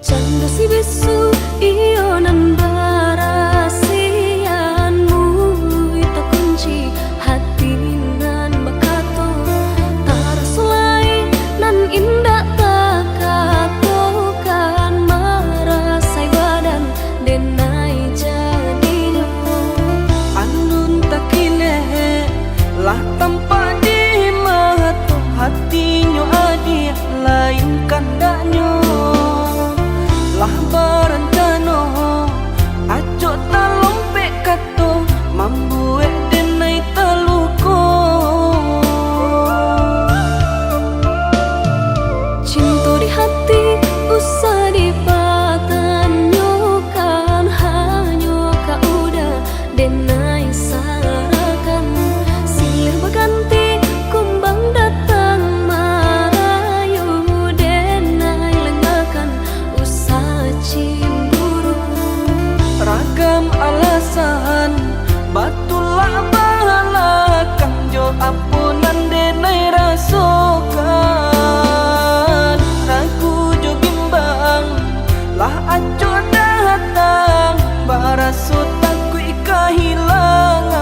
Canda si bisu iyo nan barasianmu ita kunci hati nan bakato tarasulai nan indah takatokan marasai badan denai jadinya andun takine lah tanpa di mata hatinya adi lain kandaknya lah berencana aco talompe kato mambuek denai teluko cinta di hati usah dipatanyokan hanya kaudah denai sarakan silir berganti kumbang datang marayu denai lengakan usah cemburu ragam alasan batulah balakang jo ampunan denai rasokan ragu jo bimbang lah aco datang baraso takui kehilangan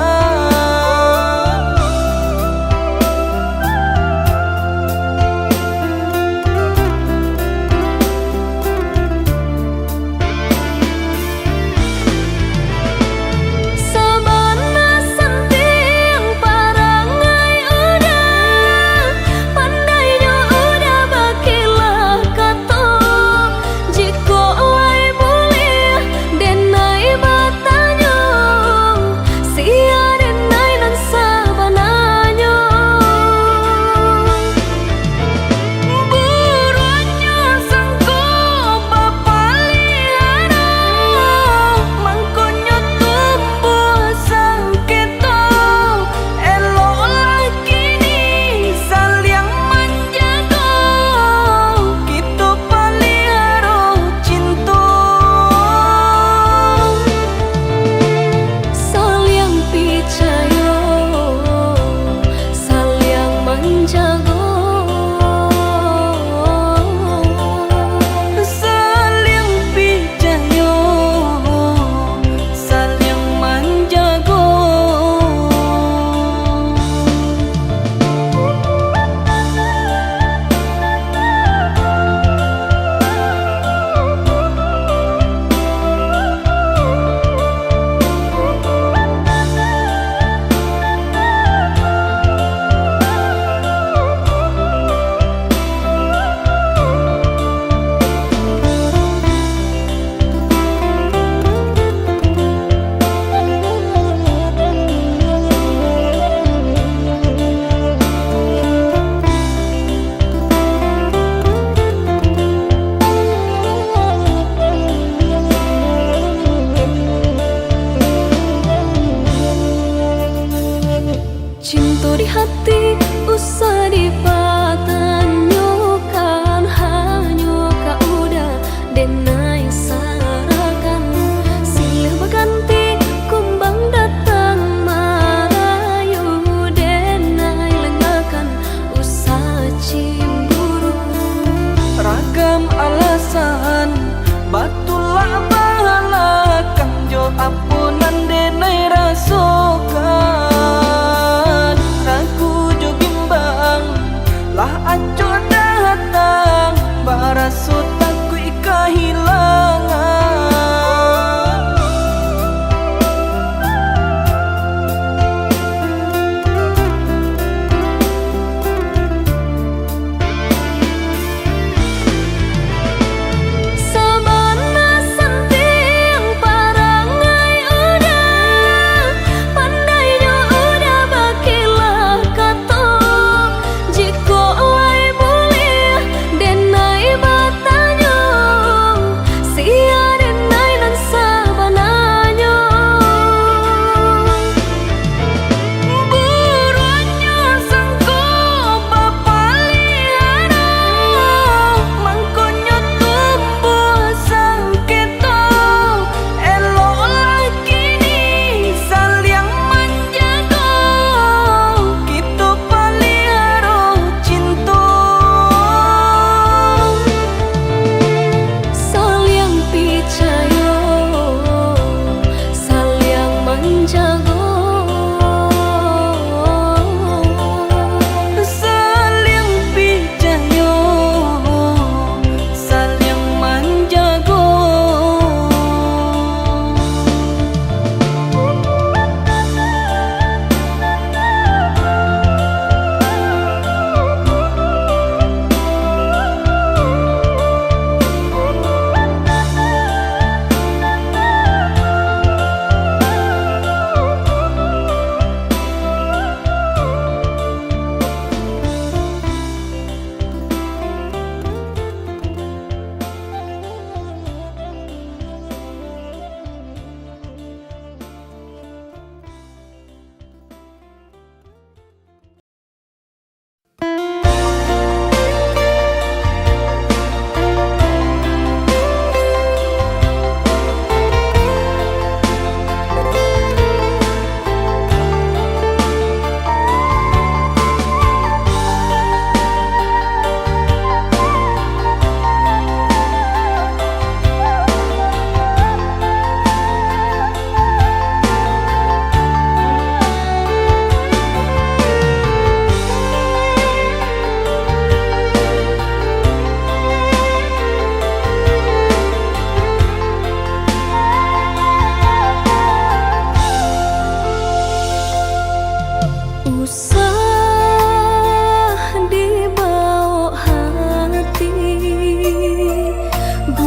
sabana senting parangai udah pandainya udah bakilah kato jiko lai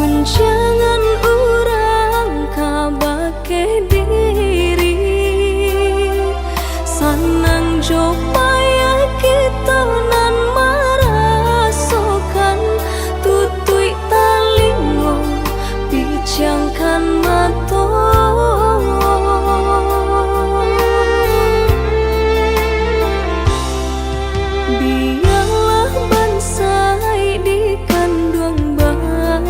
Gunjangan urang kabake diri, sanang jopaya kita nan marasokan, tutui talingo bijangkan mato. Biarlah bansai di kandung badan,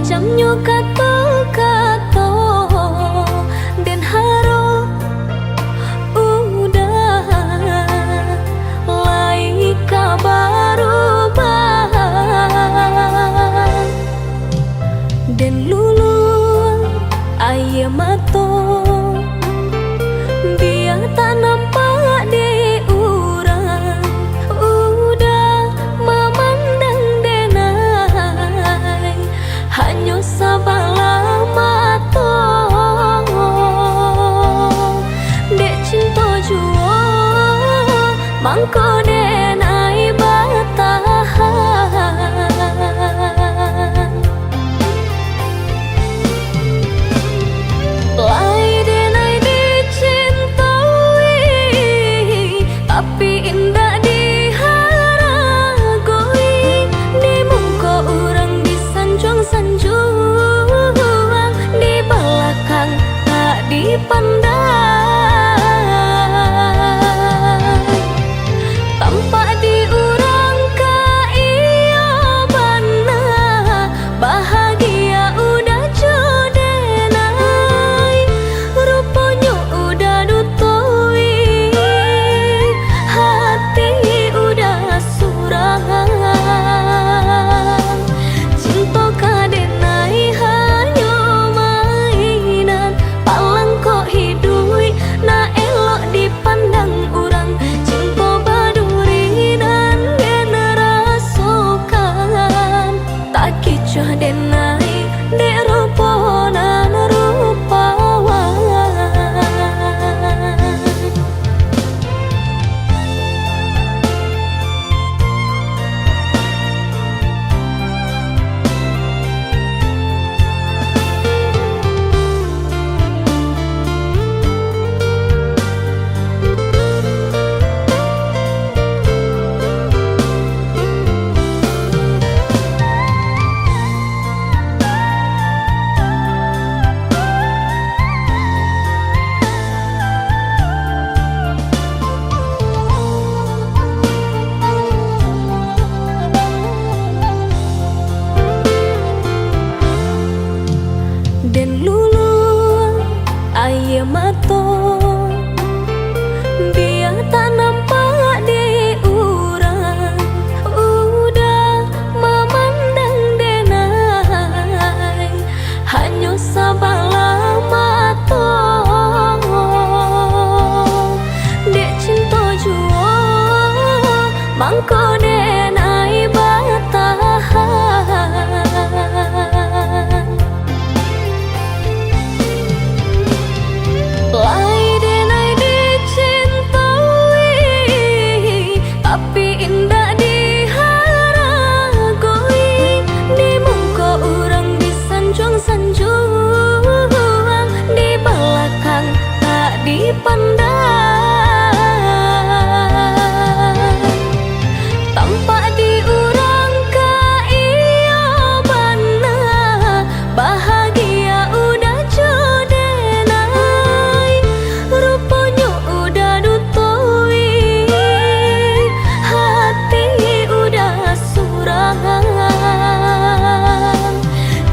jamnya kato-kato dan haro udah lai kabaru bang dan lulu ayam mato biar tak nampak de urang udah memandang denai hanya sabala mato dek cinta jua mangko denai batahan lai denai dicintai tapi indah diharagoi di muka orang disanjung-sanjung di belakang tak dipandang tampak diurang ka iya bana bahagia udah jodenai rupanya udah dutoi hati udah surangan cinta kadenai hanya mainan palang kok hidui na elok dipandang urang cinta badurinan generasokan tak kicah denai dek ruponan rupawan dan lulu ayam mato biar tak nampak de urang udah memandang denai hanya sabala mato dek cinta jua mangko denai batahan lai denai dicintai tapi indah diharagoi di muka orang disanjung-sanjung di belakang tak dipandang tampak diurang ka iya bana bahagia udah jodenai rupanya udah dutoi hati udah surangan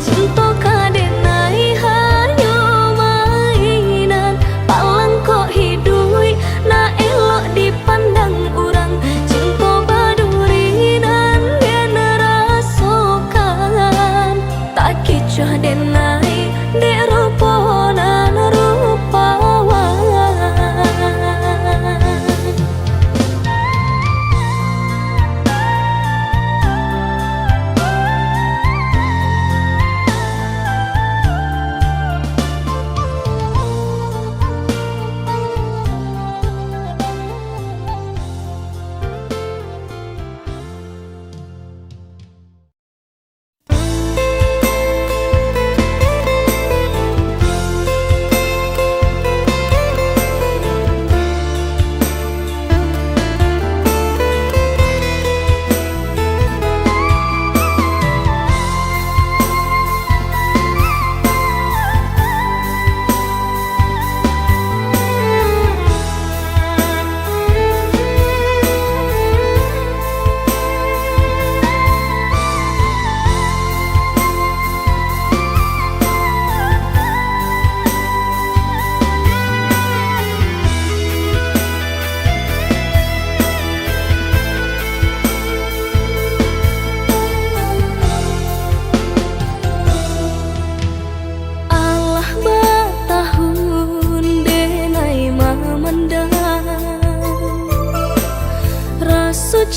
cinta kadenai hanya mainan palang kok hidui na elok dipandang urang cinta badurinan generasokan tak kicah denai dek ruponan rupawan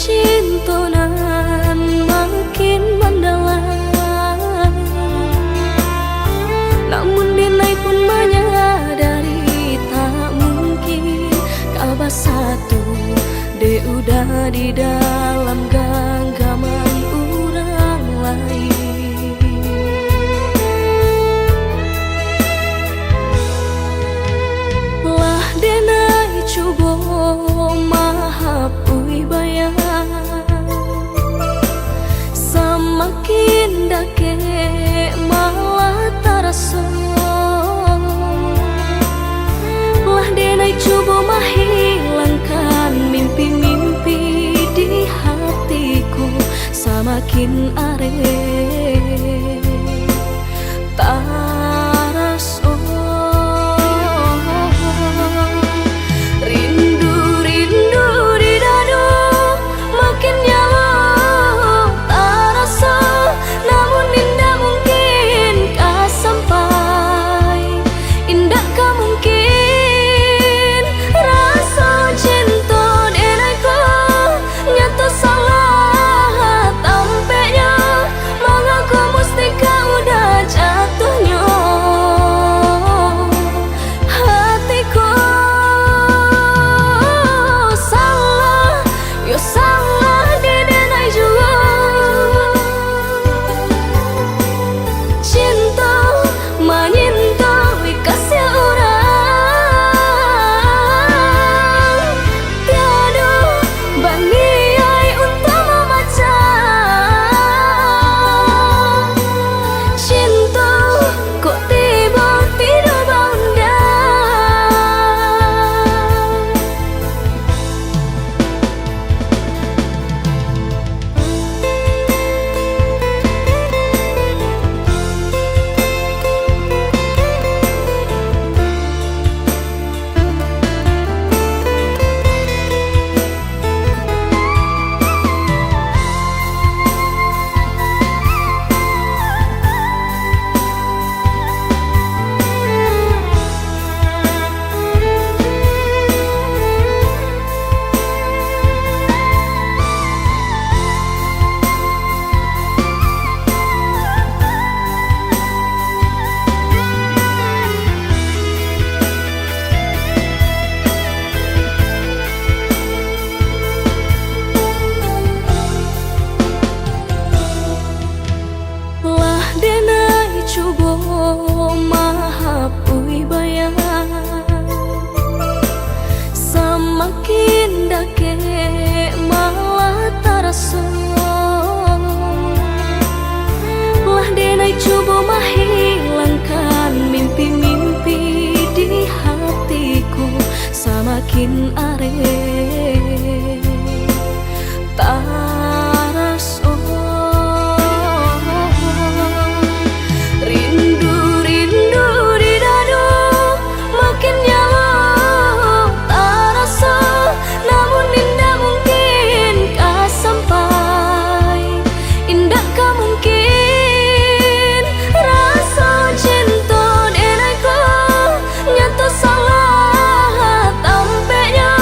cintonan makin mendalam, namun Denai pun menyadari tak mungkin kabar satu de udah di dalam genggaman orang lain. Lah Denai coba mahapui bayang, semakin dake malah terasa. Lah Denai coba menghilangkan mimpi-mimpi di hatiku, semakin areh terasa. Rindu-rindu di dadu makin nyala terasa, namun indah mungkin kah sampai, indah kah mungkin rasa cinta Denai ko nyata salah tampaknya, mengaku mesti kau udah jatuhnya hatiku. Salah, yo salah di Denai juga. Cinta menyintai kasih orang, tiada baniai untuk membaca. Cinta kok tiba-tiba bunda. Lah Denai coba mahapui bayang, semakin dake malah terasa. Lah Denai coba menghilangkan mimpi-mimpi di hatiku, semakin areh terasa. Rindu-rindu di dadu makin nyala terasa, namun indah mungkin kah sampai, indah kah mungkin rasa cinta Denai ko nyata salah tampaknya,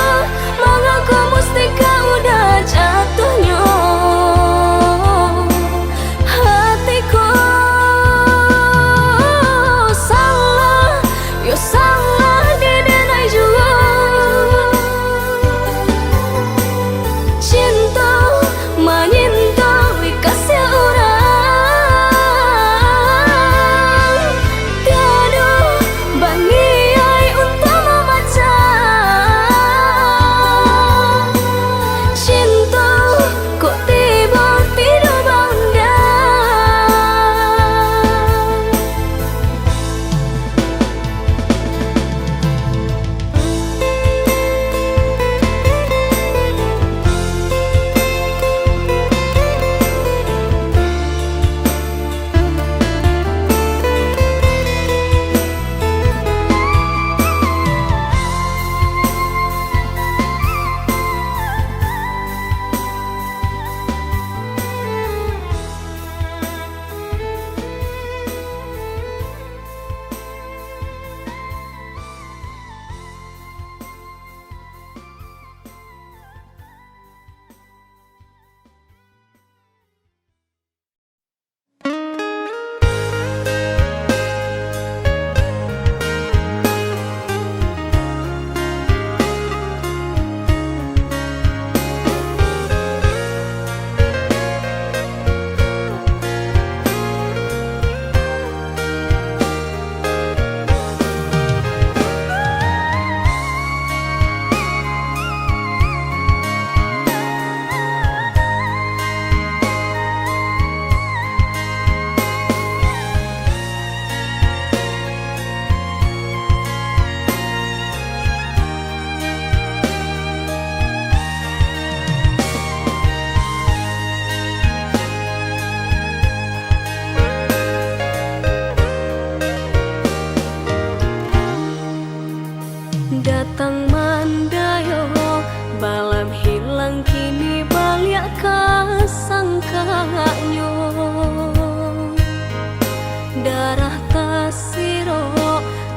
darah tasiro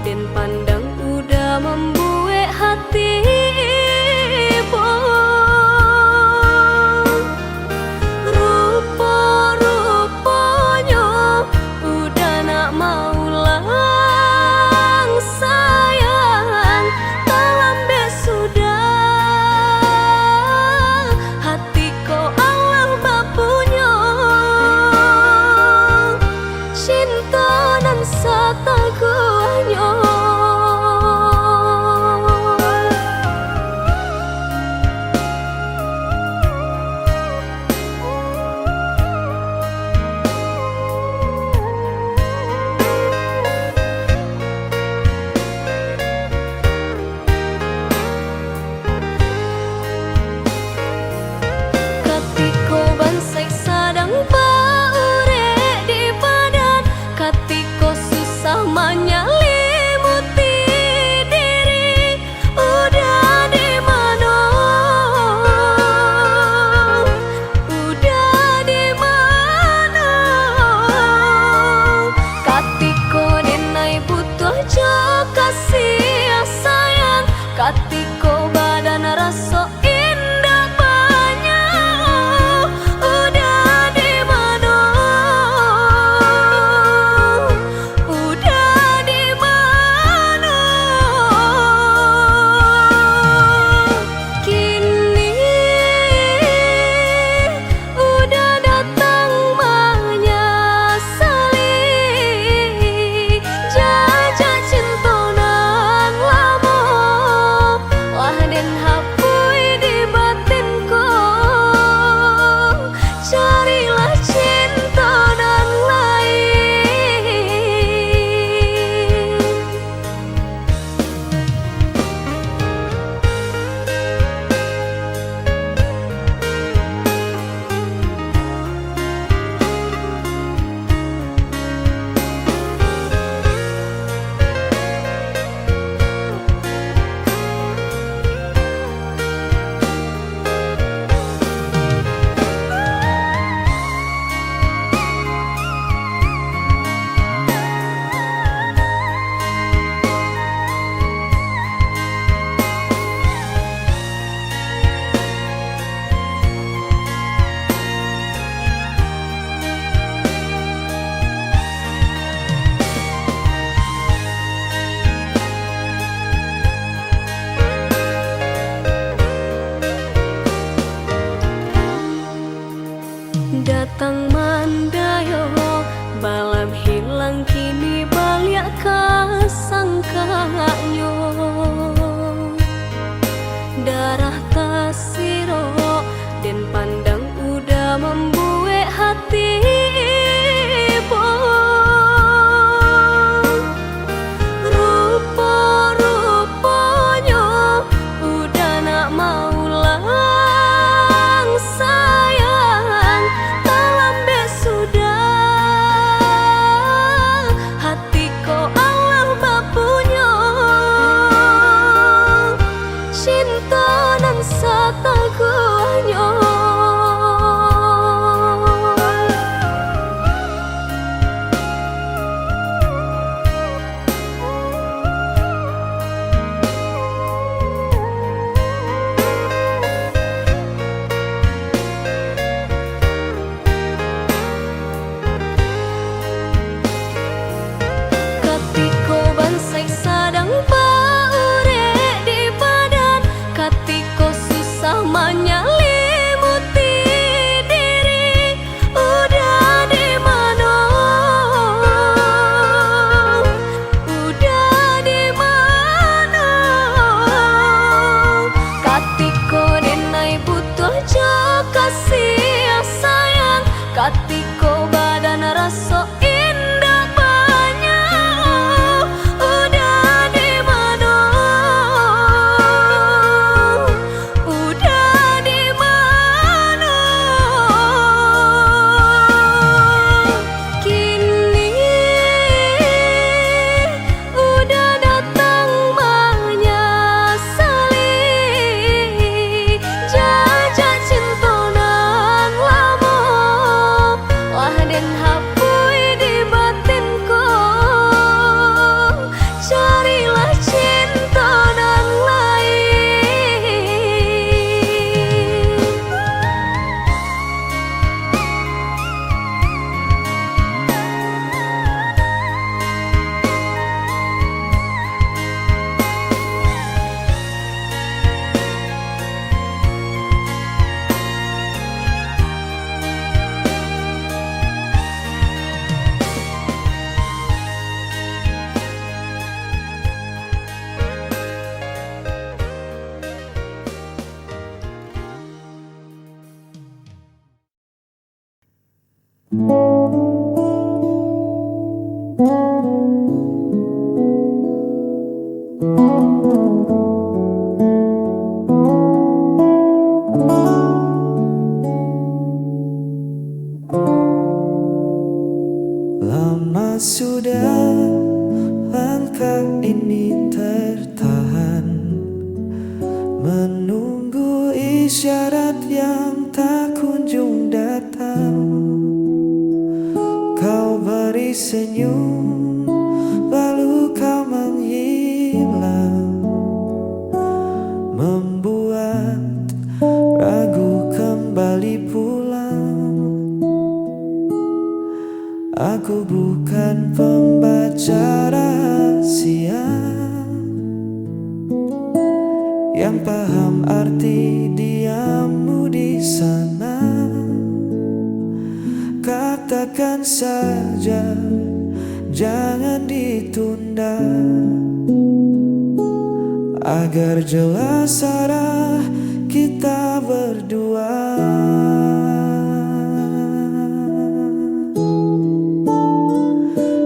dan pandang udah membuat hati ibu. Rupa-rupanya udah nak mau lang sayang, talambe sudah hati ko Allah bapunya. Cinta nan satakuanyo katiko bansai sadang paure di badan, katiko susah menyelimuti diri. Udah di mana? Udah di mana? Katiko denai butuh jo kasih sayang, katiko badan rasa indah banyak. Udah di mana? Udah di mana? Kini udah datang menyesali jajak cinta nan lama, wah den hapui di batinku. Carilah cinta nan lain. Datang mandayo balam hilang, kini balik kasangkanyo. Darah tasiro dan pandang udah membuat hati ibu. Rupa-rupanya udah nak mau lang sayang, talambe sudah hati ko Allah bapu. Lama sudah langkah ini tertahan, menunggu isyarat yang tak kunjung datang. Kau beri senyum, lalu kau menghilang, membuat ragu kembali pulang. Aku bukan pembaca rahasia yang paham arti diammu di sana. Katakan saja, jangan ditunda, agar jelas arah kita berdua.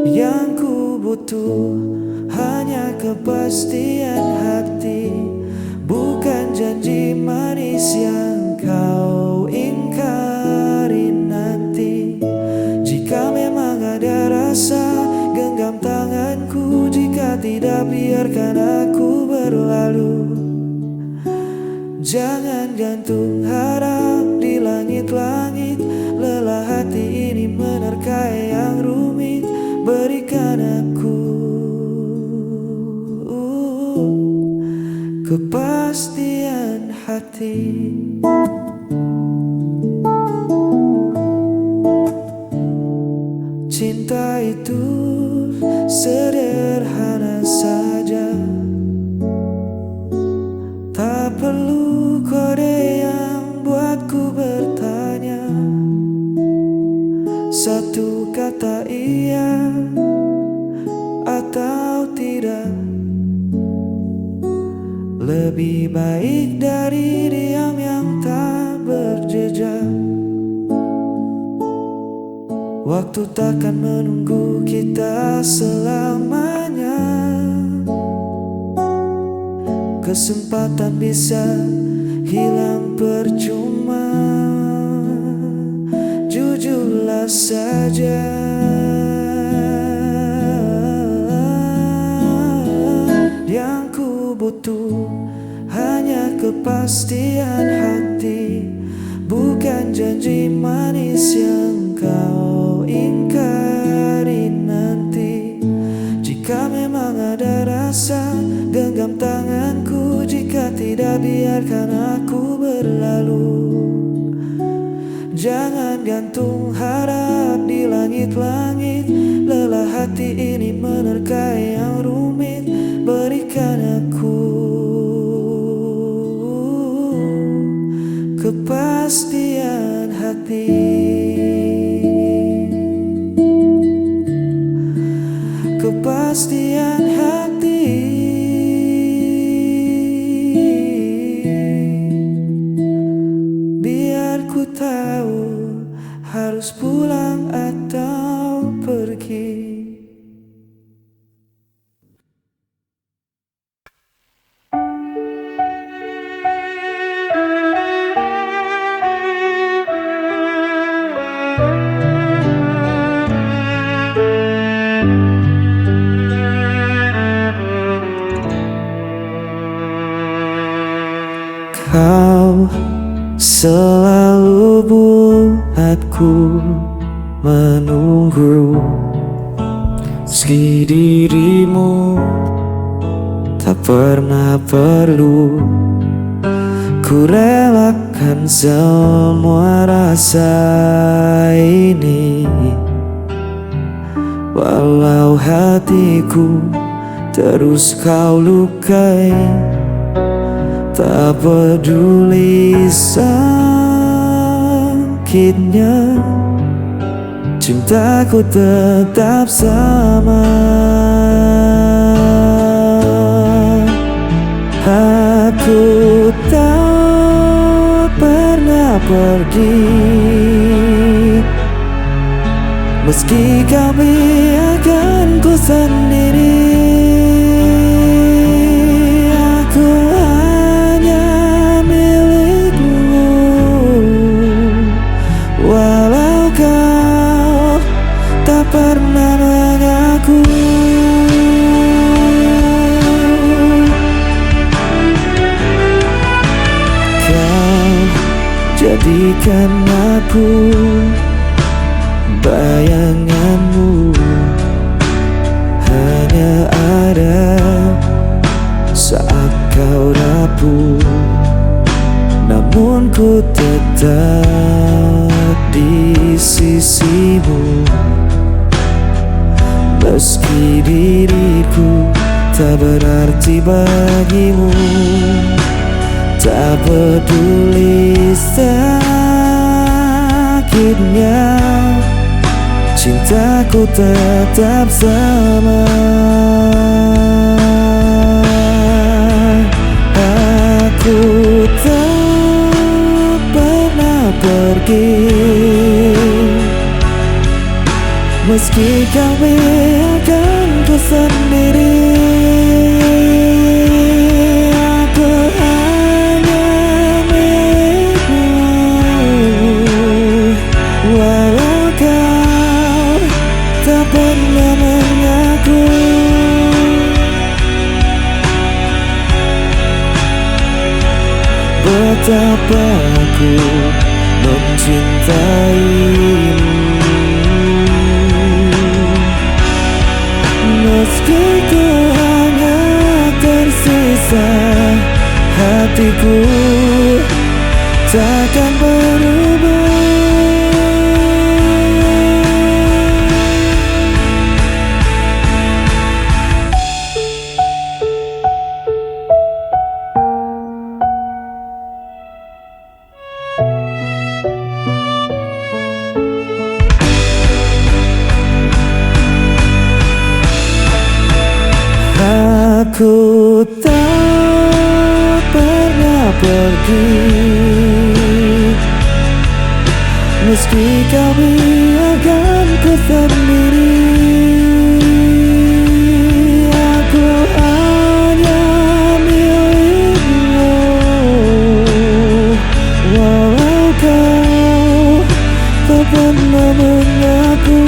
Yang ku butuh hanya kepastian hati, bukan janji manis yang kau ingkari nanti. Jika memang ada rasa, genggam tanganku. Jika tidak, biarkan aku berlalu. Jangan gantung harap di langit-langit. Lelah hati ini menerka yang rumit. Berikan aku kepastian hati. Cinta itu sederhana saja, tak perlu kode yang buatku bertanya. Satu kata iya atau tidak, lebih baik dari diam yang tak berjejak. Waktu takkan menunggu kita selamanya. Kesempatan bisa hilang percuma. Jujurlah saja, yang ku butuh hanya kepastian hati, bukan janji manis yang kau ingkari nanti. Jika memang ada rasa, genggam tanganku. Jika tidak, biarkan aku berlalu. Jangan gantung harap di langit-langit. Lelah hati ini menerka yang rumit. Berikan aku kepastian hati. Kepastian hati. Biar ku tahu harus pulang atau pergi. Kau selalu buatku menunggu, meski dirimu tak pernah perlu. Ku relakan semua rasa ini, walau hatiku terus kau lukai. Tak peduli sakitnya, cintaku tetap sama. Aku tak pernah pergi, meski kau biarkan bagaikan aku, bayanganmu hanya ada saat kau rapuh. Namun ku tetap di sisimu, meski diriku tak berarti bagimu. Tak peduli sakitnya, cintaku tetap sama. Aku tak pernah pergi, meski kau biarkan ku sendiri. Aku hanya milikmu, walau kau tak pernah mengaku. Betapa aku mencintaimu, meski ku hanya tersisa hatiku, takkan berubah. Aku tak pernah pergi, meski kau biarkan ku sendiri. Aku hanya milikmu, walau kau tak pernah mengaku.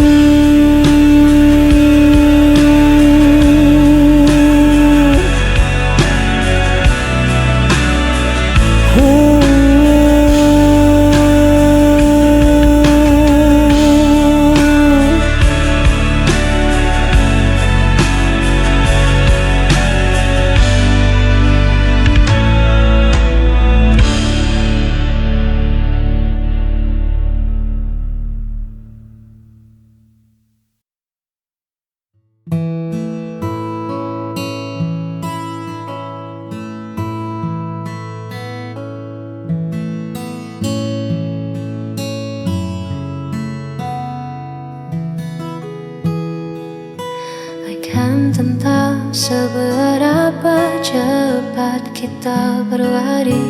Kan tentang seberapa cepat kita berlari,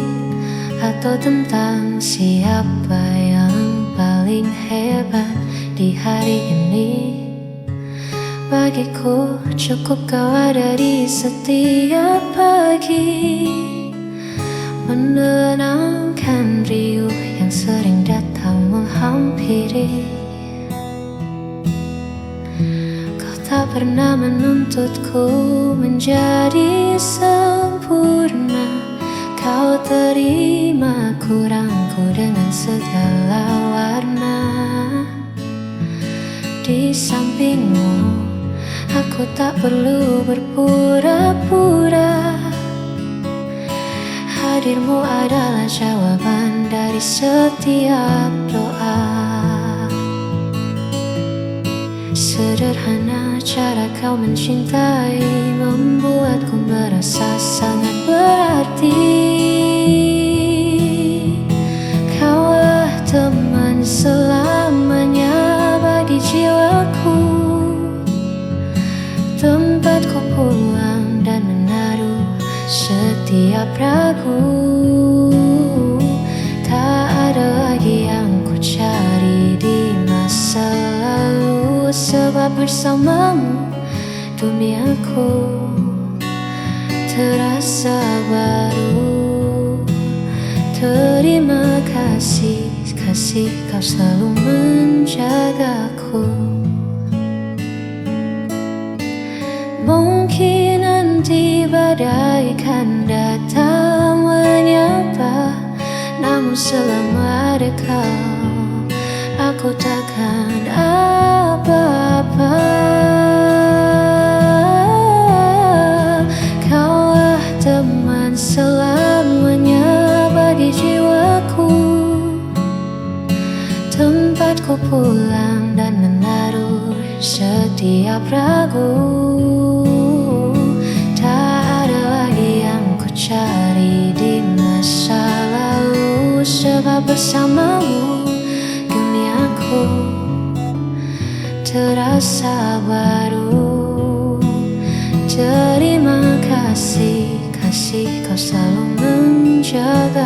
atau tentang siapa yang paling hebat di hari ini. Bagiku cukup kau ada di setiap pagi, menenangkan riuh yang sering datang menghampiri. Tak pernah menuntutku menjadi sempurna. Kau terima kurangku dengan segala warna. Di sampingmu, aku tak perlu berpura-pura. Hadirmu adalah jawaban dari setiap doa. Sederhana cara kau mencintai, membuatku merasa sangat berarti. Kaulah teman selamanya bagi jiwaku, tempatku pulang dan menaruh setiap ragu. Tak ada lagi yang ku cari di masa lalu, sebab bersamamu duniaku terasa baru. Terima kasih, kasih kau selalu menjagaku. Mungkin nanti badai kan datang menyapa, Namun selama ada kau, aku takkan apa-apa. Kaulah teman selamanya bagi jiwaku, tempatku pulang dan menaruh setiap ragu. Tak ada lagi yang ku cari di masa lalu, sebab bersamamu duniaku terasa baru. Terima kasih, kasih kau selalu menjaga